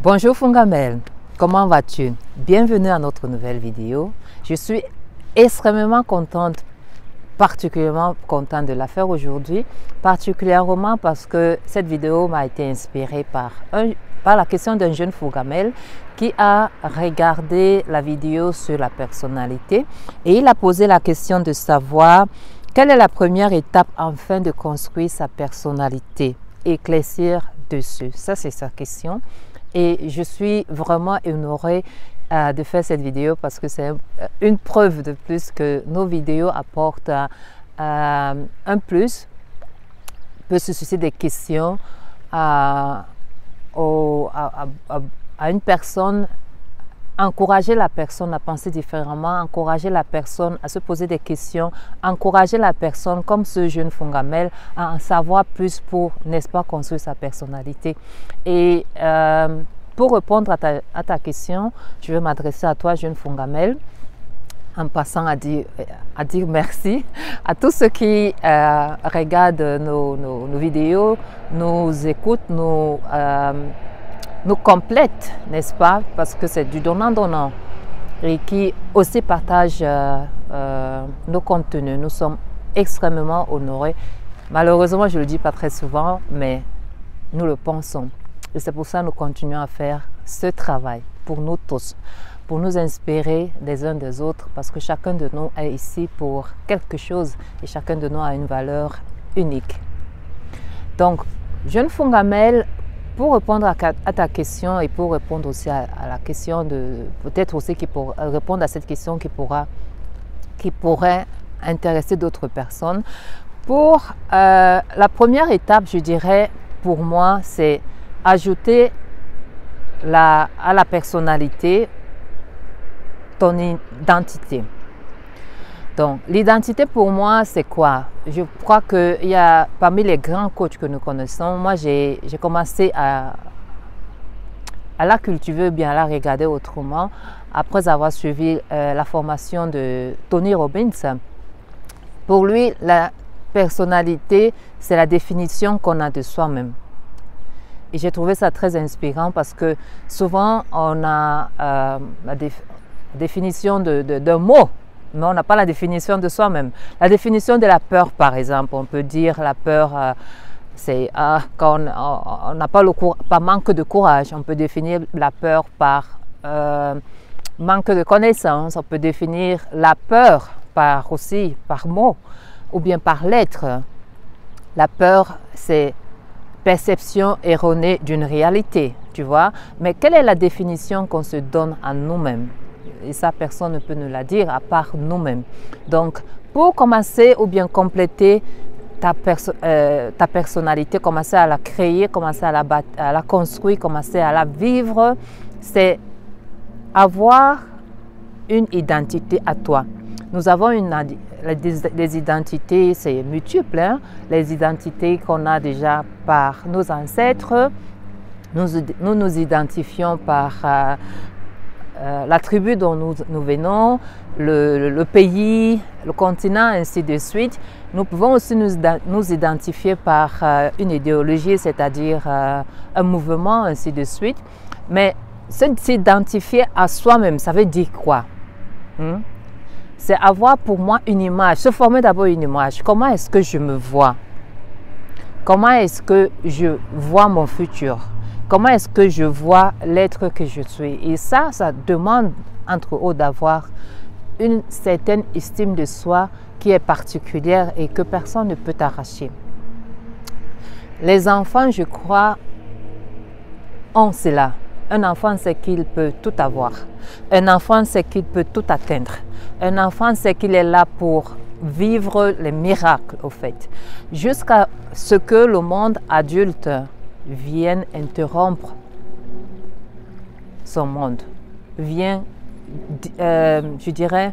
Bonjour Fungamel, comment vas-tu? Bienvenue à notre nouvelle vidéo. Je suis extrêmement contente, particulièrement contente de la faire aujourd'hui, particulièrement parce que cette vidéo m'a été inspirée par la question d'un jeune Fungamel qui a regardé la vidéo sur la personnalité et il a posé la question de savoir quelle est la première étape afin de construire sa personnalité, éclaircir dessus. Ça, c'est sa question. Et je suis vraiment honorée de faire cette vidéo parce que c'est une preuve de plus que nos vidéos apportent un plus, peut susciter des questions à une personne, encourager la personne à penser différemment, encourager la personne à se poser des questions, encourager la personne comme ce jeune Fungamel à en savoir plus pour, n'est-ce pas, construire sa personnalité. Et pour répondre à ta question, je vais m'adresser à toi, jeune Fungamel, en passant à dire merci à tous ceux qui regardent nos vidéos, nous écoutent, nous complètent, n'est-ce pas, parce que c'est du donnant-donnant, et qui aussi partagent nos contenus. Nous sommes extrêmement honorés. Malheureusement, je ne le dis pas très souvent, mais nous le pensons. Et c'est pour ça que nous continuons à faire ce travail pour nous tous, pour nous inspirer des uns des autres, parce que chacun de nous est ici pour quelque chose et chacun de nous a une valeur unique. Donc, jeune Fungamel, pour répondre à ta question et pour répondre aussi à la question de, peut-être aussi répondre à cette question qui pourrait intéresser d'autres personnes, pour la première étape, je dirais, pour moi, c'est ajouter à la personnalité ton identité. Donc, l'identité pour moi, c'est quoi? Je crois qu'il y a parmi les grands coachs que nous connaissons, moi j'ai commencé à la cultiver, bien à la regarder autrement, après avoir suivi la formation de Tony Robbins. Pour lui, la personnalité, c'est la définition qu'on a de soi-même. Et j'ai trouvé ça très inspirant parce que souvent, on a la définition d'un mot, mais on n'a pas la définition de soi-même. La définition de la peur, par exemple, on peut dire la peur, c'est quand on n'a pas par manque de courage. On peut définir la peur par manque de connaissance. On peut définir la peur aussi par mot ou bien par lettre. La peur, c'est perception erronée d'une réalité, tu vois. Mais quelle est la définition qu'on se donne à nous-mêmes? Et ça, personne ne peut nous la dire à part nous-mêmes. Donc, pour commencer ou bien compléter ta personnalité, commencer à la créer, commencer à la construire, commencer à la vivre, c'est avoir une identité à toi. Nous avons des identités, c'est multiple, hein? Les identités qu'on a déjà par nos ancêtres. Nous nous identifions par la tribu dont nous venons, le pays, le continent, ainsi de suite. Nous pouvons aussi nous identifier par une idéologie, c'est-à-dire un mouvement, ainsi de suite. Mais s'identifier à soi-même, ça veut dire quoi? C'est avoir pour moi une image, se former d'abord une image. Comment est-ce que je me vois? Comment est-ce que je vois mon futur? Comment est-ce que je vois l'être que je suis? Et ça demande entre autres d'avoir une certaine estime de soi qui est particulière et que personne ne peut t'arracher. Les enfants, je crois, ont cela. Un enfant sait qu'il peut tout avoir. Un enfant sait qu'il peut tout atteindre. Un enfant sait qu'il est là pour vivre les miracles, au fait. Jusqu'à ce que le monde adulte vienne interrompre son monde. Vient, je dirais,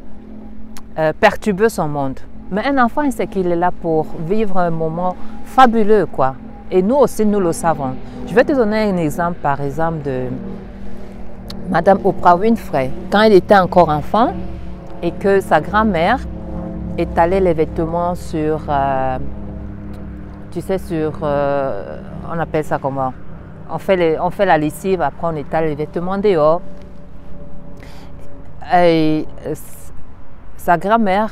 perturber son monde. Mais un enfant, il sait qu'il est là pour vivre un moment fabuleux, quoi. Et nous aussi, nous le savons. Je vais te donner un exemple, par exemple, de Madame Oprah Winfrey. Quand elle était encore enfant et que sa grand-mère étalait les vêtements sur, tu sais, on appelle ça comment? on fait la lessive, après on étale les vêtements dehors. Et sa grand-mère,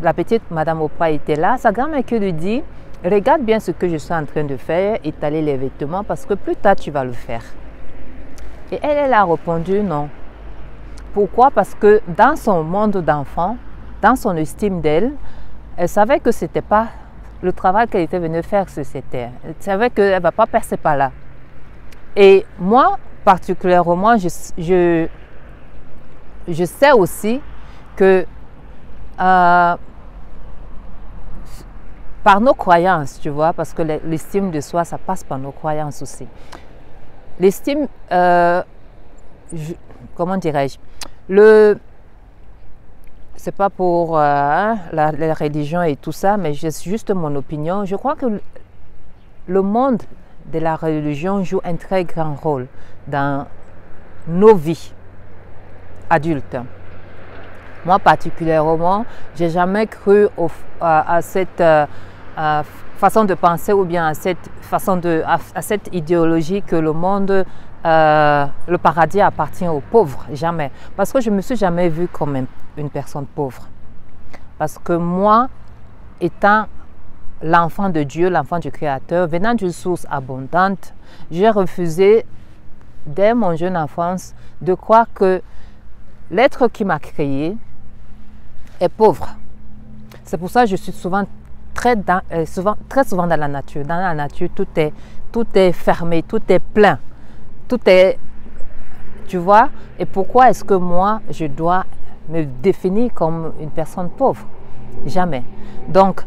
la petite Madame Oprah était là, sa grand-mère qui lui dit, regarde bien ce que je suis en train de faire, étaler les vêtements, parce que plus tard tu vas le faire. Et elle a répondu non. Pourquoi? Parce que dans son monde d'enfant, dans son estime d'elle, elle savait que ce n'était pas le travail qu'elle était venue faire sur cette terre. Elle savait qu'elle ne va pas passer par là. Et moi, particulièrement, je sais aussi que par nos croyances, tu vois, parce que l'estime de soi, ça passe par nos croyances aussi. L'estime, comment dirais-je, c'est pas pour la religion et tout ça, mais c'est juste mon opinion. Je crois que le monde de la religion joue un très grand rôle dans nos vies adultes. Moi particulièrement, j'ai jamais cru à cette façon de penser ou bien à cette idéologie que le monde, le paradis appartient aux pauvres, jamais. Parce que je ne me suis jamais vue comme une personne pauvre. Parce que moi, étant l'enfant de Dieu, l'enfant du Créateur, venant d'une source abondante, j'ai refusé dès mon jeune enfance de croire que l'être qui m'a créé est pauvre. C'est pour ça que je suis très souvent dans la nature. Dans la nature, tout est fermé, tout est plein. Tout est, tu vois. Et pourquoi est-ce que moi, je dois me définir comme une personne pauvre? Jamais. Donc,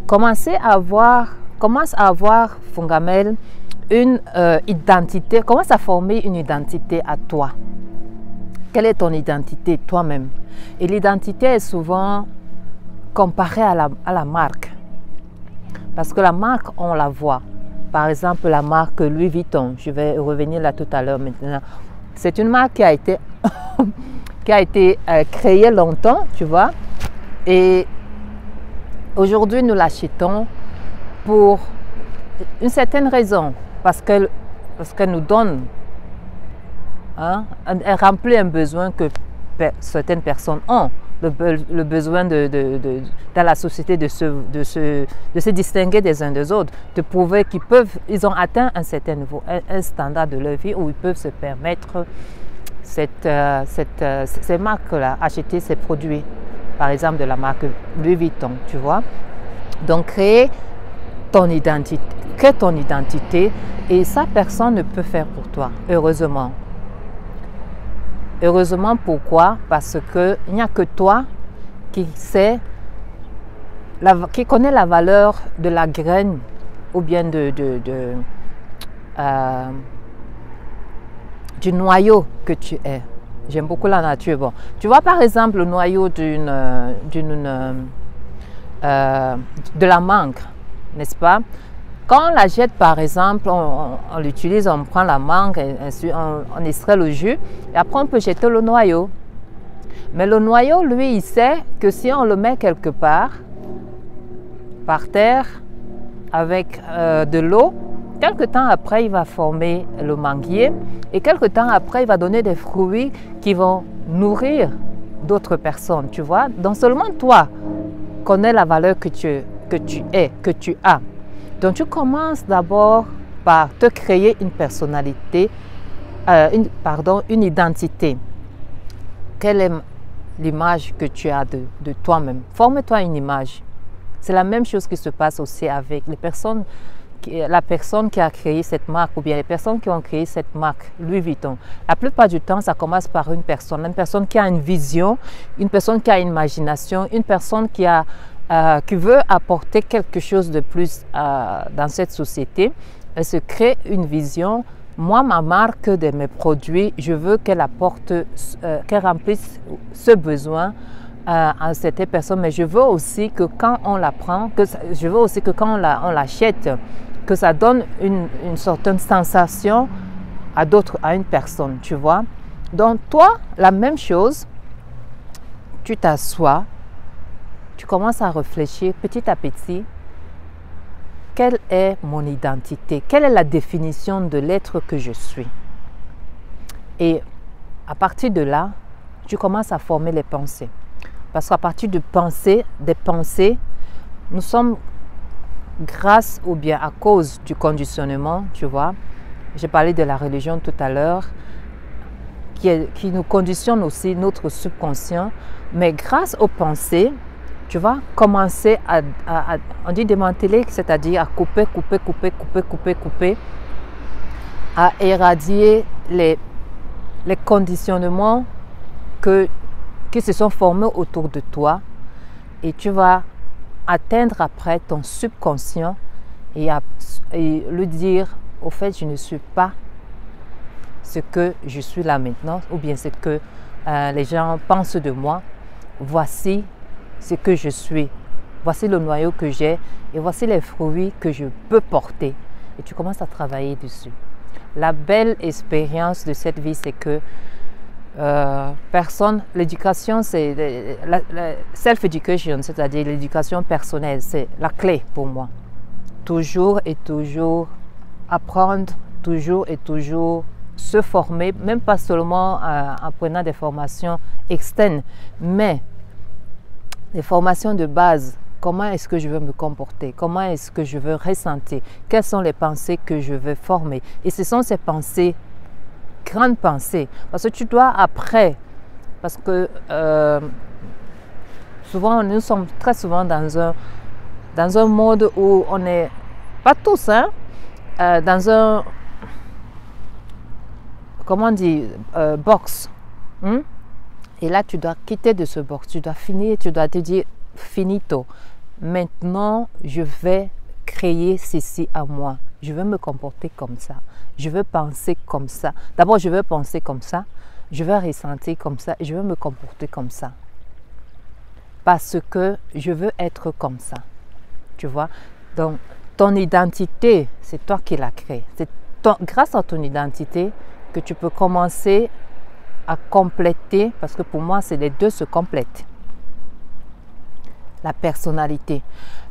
commence à avoir, Fongamel, une identité, commence à former une identité à toi. Quelle est ton identité toi-même? Et l'identité est souvent comparée à la marque. Parce que la marque, on la voit. Par exemple, la marque Louis Vuitton. Je vais revenir là tout à l'heure maintenant. C'est une marque qui a été, créée longtemps, tu vois. Et aujourd'hui, nous l'achetons pour une certaine raison. Parce qu'elle nous donne, elle remplit un besoin que certaines personnes ont. Le besoin dans la société de se distinguer des uns des autres, de prouver ils ont atteint un certain niveau, un standard de leur vie où ils peuvent se permettre ces marques-là, acheter ces produits, par exemple de la marque Louis Vuitton, tu vois. Donc, crée ton identité et ça, personne ne peut faire pour toi, heureusement. Heureusement, pourquoi? Parce qu'il n'y a que toi qui connais la valeur de la graine ou bien du noyau que tu es. J'aime beaucoup la nature. Bon, tu vois par exemple le noyau de la mangue, n'est-ce pas? Quand on la jette, par exemple, on l'utilise, on prend la mangue, on extrait le jus, et après on peut jeter le noyau. Mais le noyau, lui, il sait que si on le met quelque part, par terre, avec de l'eau, quelque temps après, il va former le manguier, et quelque temps après, il va donner des fruits qui vont nourrir d'autres personnes, tu vois. Donc seulement toi connais la valeur que tu as. Donc, tu commences d'abord par te créer une personnalité, une identité. Quelle est l'image que tu as de toi-même? Forme-toi une image. C'est la même chose qui se passe aussi avec la personne qui a créé cette marque ou bien les personnes qui ont créé cette marque Louis Vuitton. La plupart du temps, ça commence par une personne qui a une vision, une personne qui a une imagination, une personne qui veut apporter quelque chose de plus dans cette société. Elle se crée une vision. Moi, ma marque de mes produits, je veux qu'elle remplisse ce besoin à certaines personnes, mais je veux aussi que quand on la prend, quand on l'achète, que ça donne une certaine sensation à une personne, tu vois. Donc toi, la même chose, tu t'assois, tu commences à réfléchir petit à petit. quelle est mon identité? Quelle est la définition de l'être que je suis? Et à partir de là, tu commences à former les pensées. Parce qu'à partir des pensées, nous sommes, grâce ou bien à cause du conditionnement, tu vois, j'ai parlé de la religion tout à l'heure, qui nous conditionne aussi notre subconscient, mais grâce aux pensées, tu vas commencer on dit démanteler, c'est-à-dire à couper, à éradier les conditionnements qui se sont formés autour de toi, et tu vas atteindre après ton subconscient et lui dire, au fait, je ne suis pas ce que je suis là maintenant, ou bien ce que les gens pensent de moi. Voici ce que je suis, voici le noyau que j'ai et voici les fruits que je peux porter. Et tu commences à travailler dessus. La belle expérience de cette vie, c'est que l'éducation, c'est la self-education, c'est-à-dire l'éducation personnelle, c'est la clé pour moi. Toujours et toujours apprendre, toujours et toujours se former, même pas seulement en prenant des formations externes, mais des formations de base. Comment est-ce que je veux me comporter? Comment est-ce que je veux ressentir? Quelles sont les pensées que je veux former? Et ce sont ces pensées, grandes pensées, parce que tu dois après, parce que souvent, nous sommes très souvent dans un mode où on n'est pas tous, hein, dans un, comment on dit, box. Et là, tu dois quitter de ce box, tu dois finir, tu dois te dire, finito. Maintenant, je vais créer ceci à moi. Je veux me comporter comme ça. Je veux penser comme ça. D'abord, je veux penser comme ça. Je veux ressentir comme ça. Et je veux me comporter comme ça. Parce que je veux être comme ça. Tu vois? Donc, ton identité, c'est toi qui l'as créée. C'est grâce à ton identité que tu peux commencer à compléter, parce que pour moi, les deux se complètent. La personnalité.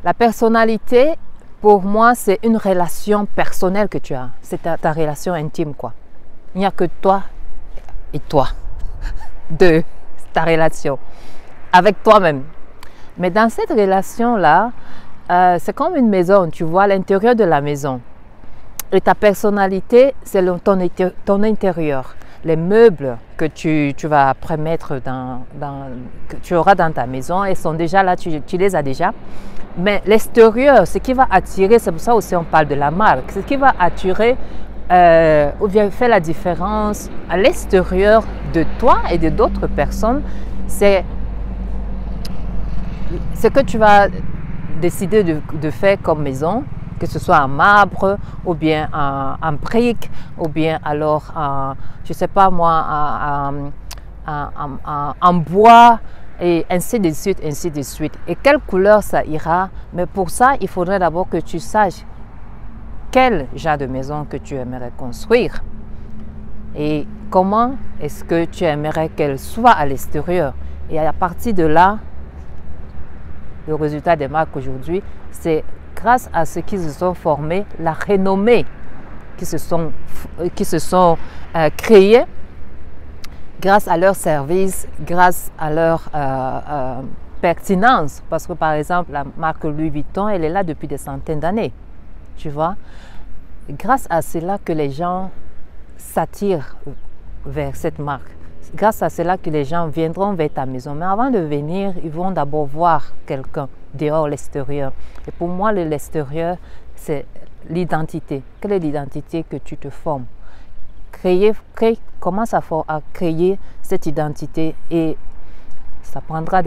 La personnalité, pour moi, c'est une relation personnelle que tu as. C'est ta relation intime, quoi. Il n'y a que toi et toi. De ta relation avec toi-même. Mais dans cette relation-là, c'est comme une maison, tu vois, l'intérieur de la maison. Et ta personnalité, c'est ton intérieur. Les meubles que tu vas après mettre que tu auras dans ta maison, ils sont déjà là, tu les as déjà. Mais l'extérieur, ce qui va attirer, c'est pour ça aussi on parle de la marque, ce qui va attirer ou bien faire la différence à l'extérieur de toi et de d'autres personnes, c'est ce que tu vas décider de faire comme maison, que ce soit en marbre, ou bien en brique, ou bien alors, je ne sais pas moi, en bois, et ainsi de suite, ainsi de suite. Et quelle couleur ça ira? Mais pour ça, il faudrait d'abord que tu saches quel genre de maison que tu aimerais construire. Et comment est-ce que tu aimerais qu'elle soit à l'extérieur. Et à partir de là, le résultat des marques aujourd'hui, c'est grâce à ce qu'ils se sont formés, la renommée qui se sont créées, grâce à leur service, grâce à leur pertinence. Parce que par exemple, la marque Louis Vuitton, elle est là depuis des centaines d'années. Tu vois? Grâce à cela que les gens s'attirent vers cette marque. Grâce à cela que les gens viendront vers ta maison. Mais avant de venir, ils vont d'abord voir quelqu'un dehors, l'extérieur. Et pour moi, l'extérieur, c'est l'identité. Quelle est l'identité que tu te formes? Commence à créer cette identité, et ça prendra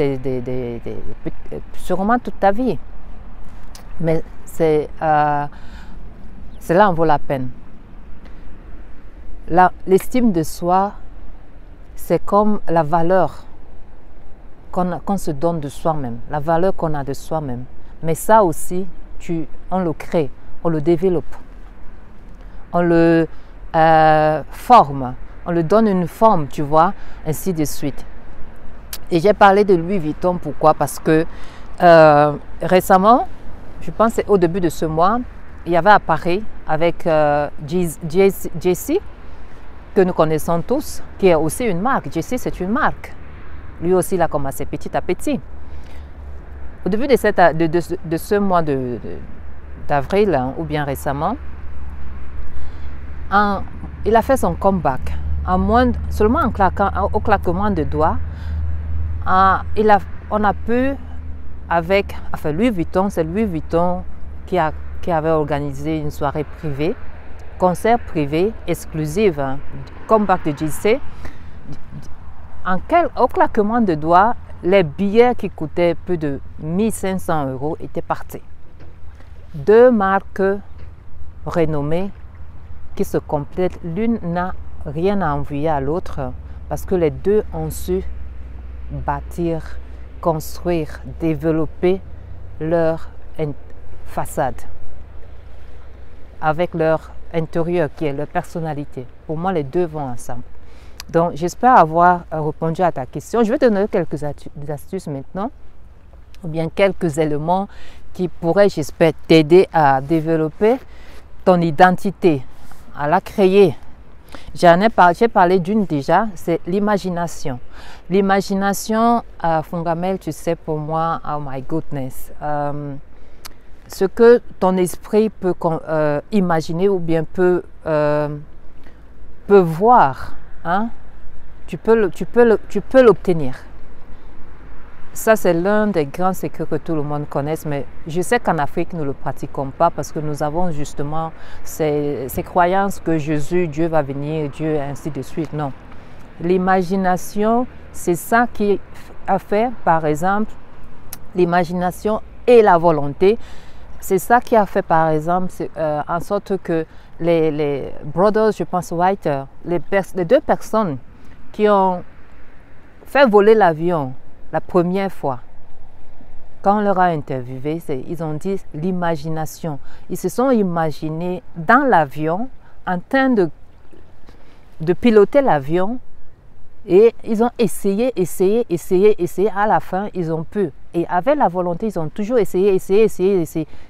sûrement toute ta vie. Mais cela en vaut la peine. L'estime de soi, c'est comme la valeur qu'on se donne de soi-même, la valeur qu'on a de soi-même. Mais ça aussi, on le crée, on le développe, on le forme, on le donne une forme, tu vois, ainsi de suite. Et j'ai parlé de Louis Vuitton, pourquoi? Parce que récemment, je pense au début de ce mois, il y avait à Paris avec Jesse, que nous connaissons tous, qui est aussi une marque. Jesse, c'est une marque. Lui aussi, il a commencé petit à petit. Au début de ce mois d'avril, hein, ou bien récemment, il a fait son comeback. Seulement au claquement de doigts, on a pu, enfin Louis Vuitton, c'est Louis Vuitton qui avait organisé une soirée privée, concert privé exclusif, hein, comeback de JC. Au claquement de doigts, les billets qui coûtaient plus de 1500 € étaient partis. Deux marques renommées qui se complètent, l'une n'a rien à envier à l'autre parce que les deux ont su bâtir, construire, développer leur façade avec leur intérieur qui est leur personnalité. Pour moi, les deux vont ensemble. Donc, j'espère avoir répondu à ta question. Je vais te donner quelques astuces maintenant, ou bien quelques éléments qui pourraient, j'espère, t'aider à développer ton identité, à la créer. J'ai parlé d'une déjà, c'est l'imagination. L'imagination, Fongamel, tu sais, pour moi, oh my goodness, ce que ton esprit peut imaginer ou bien peut voir, hein? Tu peux l'obtenir. Ça, c'est l'un des grands secrets que tout le monde connaît, mais je sais qu'en Afrique, nous ne le pratiquons pas parce que nous avons justement ces croyances que Dieu va venir, Dieu, ainsi de suite. Non. L'imagination, c'est ça qui a fait, par exemple, l'imagination et la volonté. C'est ça qui a fait, par exemple, en sorte que les brothers, je pense, White, les deux personnes qui ont fait voler l'avion la première fois, quand on leur a interviewé, ils ont dit l'imagination. Ils se sont imaginés dans l'avion, en train de piloter l'avion, et ils ont essayé. À la fin, ils ont pu. Et avec la volonté, ils ont toujours essayé.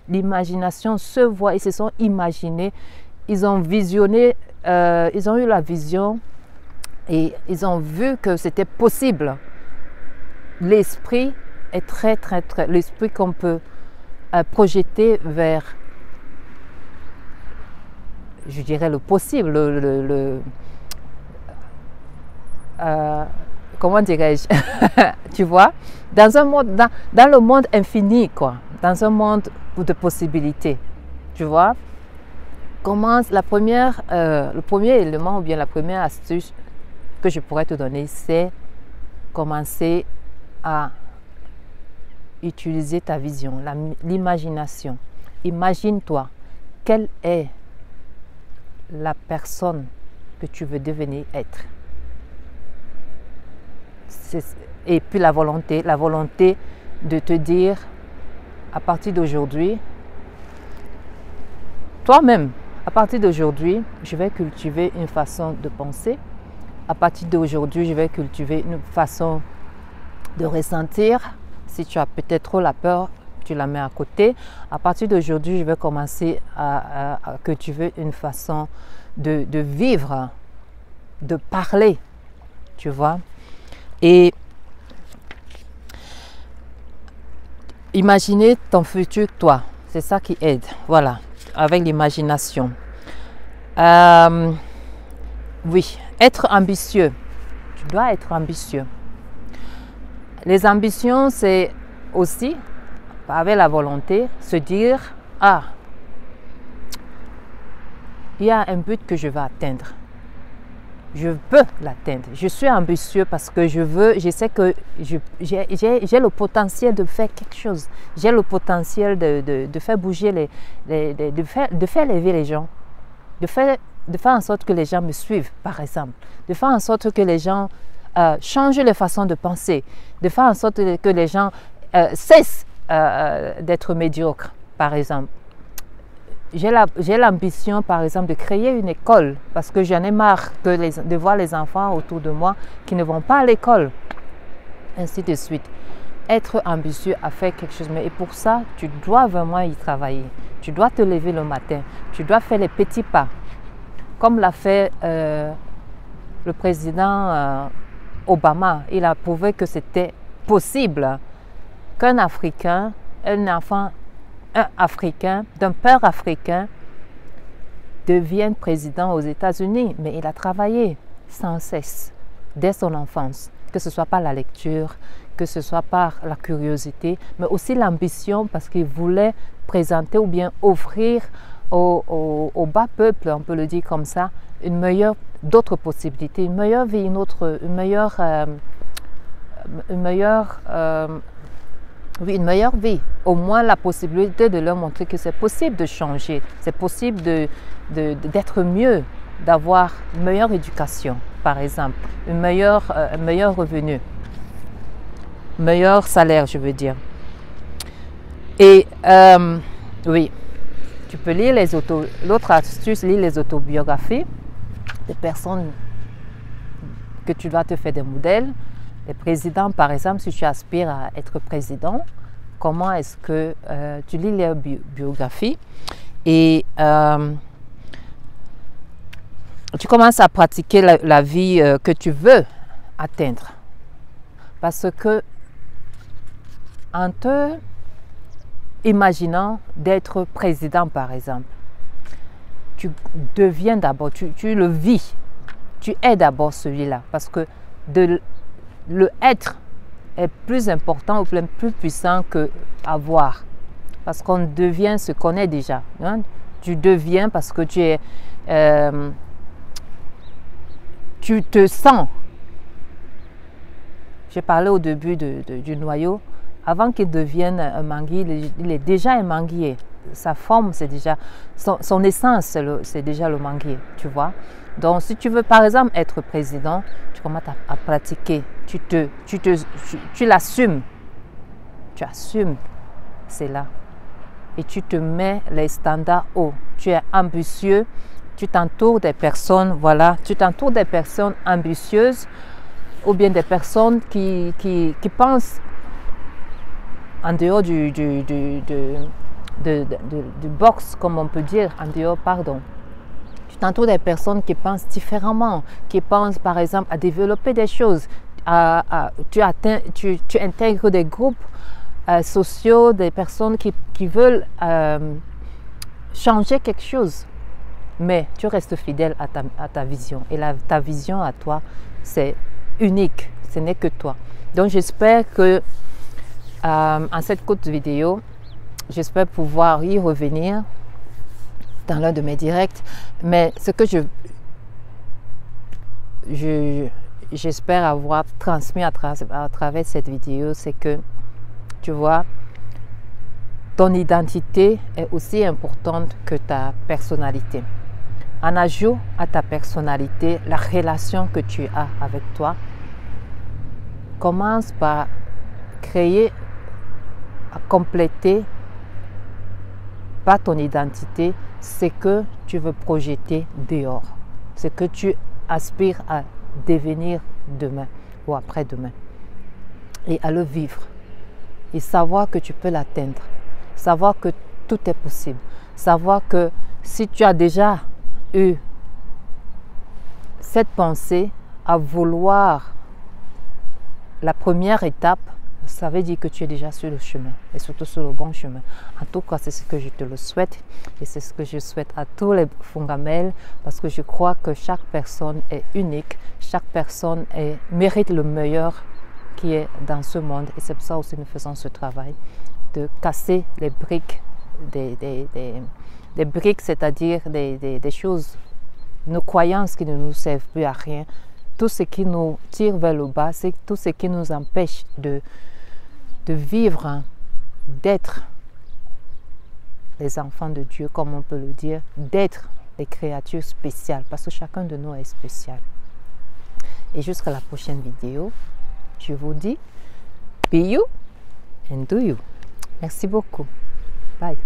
L'imagination se voit, ils se sont imaginés, ils ont visionné, ils ont eu la vision et ils ont vu que c'était possible. L'esprit est très, l'esprit qu'on peut projeter vers, je dirais, le possible, comment dirais-je, tu vois, dans un monde, dans le monde infini, quoi, dans un monde de possibilités, tu vois. Le premier élément ou bien la première astuce que je pourrais te donner, c'est commencer à utiliser ta vision, l'imagination. Imagine-toi, quelle est la personne que tu veux devenir être. Et puis la volonté de te dire, à partir d'aujourd'hui, toi-même, à partir d'aujourd'hui, je vais cultiver une façon de penser. À partir d'aujourd'hui, je vais cultiver une façon de ressentir. Si tu as peut-être trop la peur, tu la mets à côté. À partir d'aujourd'hui, je vais commencer à cultiver une façon de vivre, de parler, tu vois. Et imaginer ton futur toi, c'est ça qui aide, voilà, avec l'imagination. Oui, être ambitieux, tu dois être ambitieux. Les ambitions, c'est aussi, avec la volonté, se dire, ah, il y a un but que je veux atteindre. Je peux l'atteindre. Je suis ambitieux parce que je sais que j'ai le potentiel de faire quelque chose. J'ai le potentiel de faire bouger, de faire lever les gens. De faire en sorte que les gens me suivent, par exemple. De faire en sorte que les gens changent les façons de penser. De faire en sorte que les gens cessent d'être médiocres, par exemple. J'ai l'ambition, par exemple, de créer une école parce que j'en ai marre de voir les enfants autour de moi qui ne vont pas à l'école, ainsi de suite. être ambitieux à faire quelque chose. Mais et pour ça, tu dois vraiment y travailler. Tu dois te lever le matin. Tu dois faire les petits pas. Comme l'a fait le président Obama. Il a prouvé que c'était possible qu'un Africain, un enfant africain, d'un père africain, devienne président aux États-Unis. Mais il a travaillé sans cesse, dès son enfance. Que ce soit par la lecture, que ce soit par la curiosité, mais aussi l'ambition parce qu'il voulait présenter ou bien offrir au bas peuple, on peut le dire comme ça, d'autres possibilités, une meilleure vie, une meilleure vie. Au moins la possibilité de leur montrer que c'est possible de changer, c'est possible d'être mieux, d'avoir une meilleure éducation, par exemple, un meilleur revenu, meilleur salaire, je veux dire. Et oui, tu peux lire l'autre astuce, lire les autobiographies des personnes que tu dois te faire des modèles. Les présidents, par exemple, si tu aspires à être président, comment est-ce que tu lis leur biographie et tu commences à pratiquer la vie que tu veux atteindre. Parce que en te imaginant d'être président, par exemple, tu deviens d'abord, tu le vis, tu es d'abord celui-là. Parce que le être est plus important ou plus puissant que avoir. Parce qu'on devient ce qu'on est déjà. Hein? Tu deviens parce que tu te sens. J'ai parlé au début du noyau. Avant qu'il devienne un manguier, il est déjà un manguier. Sa forme, c'est déjà, son essence, c'est déjà le manguier, tu vois. Donc, si tu veux, par exemple, être président, tu commences à pratiquer. Tu l'assumes. Tu assumes, c'est là. Et tu te mets les standards hauts. Tu es ambitieux. Tu t'entoures des personnes, voilà, tu t'entoures des personnes ambitieuses ou bien des personnes qui pensent en dehors du box, comme on peut dire, en dehors, pardon. Tu t'entoures des personnes qui pensent différemment, qui pensent par exemple à développer des choses. Tu intègres des groupes sociaux, des personnes qui veulent changer quelque chose. Mais tu restes fidèle à ta vision. Et ta vision à toi, c'est unique. Ce n'est que toi. Donc j'espère que en cette courte vidéo, j'espère pouvoir y revenir dans l'un de mes directs. Mais ce que j'espère avoir transmis à travers cette vidéo, c'est que, tu vois, ton identité est aussi importante que ta personnalité. En ajout à ta personnalité, la relation que tu as avec toi, commence par créer, à compléter par ton identité ce que tu veux projeter dehors, ce que tu aspires à devenir demain ou après-demain, et à le vivre et savoir que tu peux l'atteindre, savoir que tout est possible, savoir que si tu as déjà eu cette pensée à vouloir la première étape, ça veut dire que tu es déjà sur le chemin et surtout sur le bon chemin. En tout cas, c'est ce que je te le souhaite et c'est ce que je souhaite à tous les Fongamels parce que je crois que chaque personne est unique, chaque personne mérite le meilleur qui est dans ce monde et c'est pour ça aussi nous faisons ce travail de casser les briques des briques, c'est-à-dire des choses, nos croyances qui ne nous servent plus à rien, tout ce qui nous tire vers le bas, c'est tout ce qui nous empêche de vivre, d'être les enfants de Dieu, comme on peut le dire, d'être des créatures spéciales, parce que chacun de nous est spécial. Et jusqu'à la prochaine vidéo, je vous dis, be you and do you. Merci beaucoup. Bye.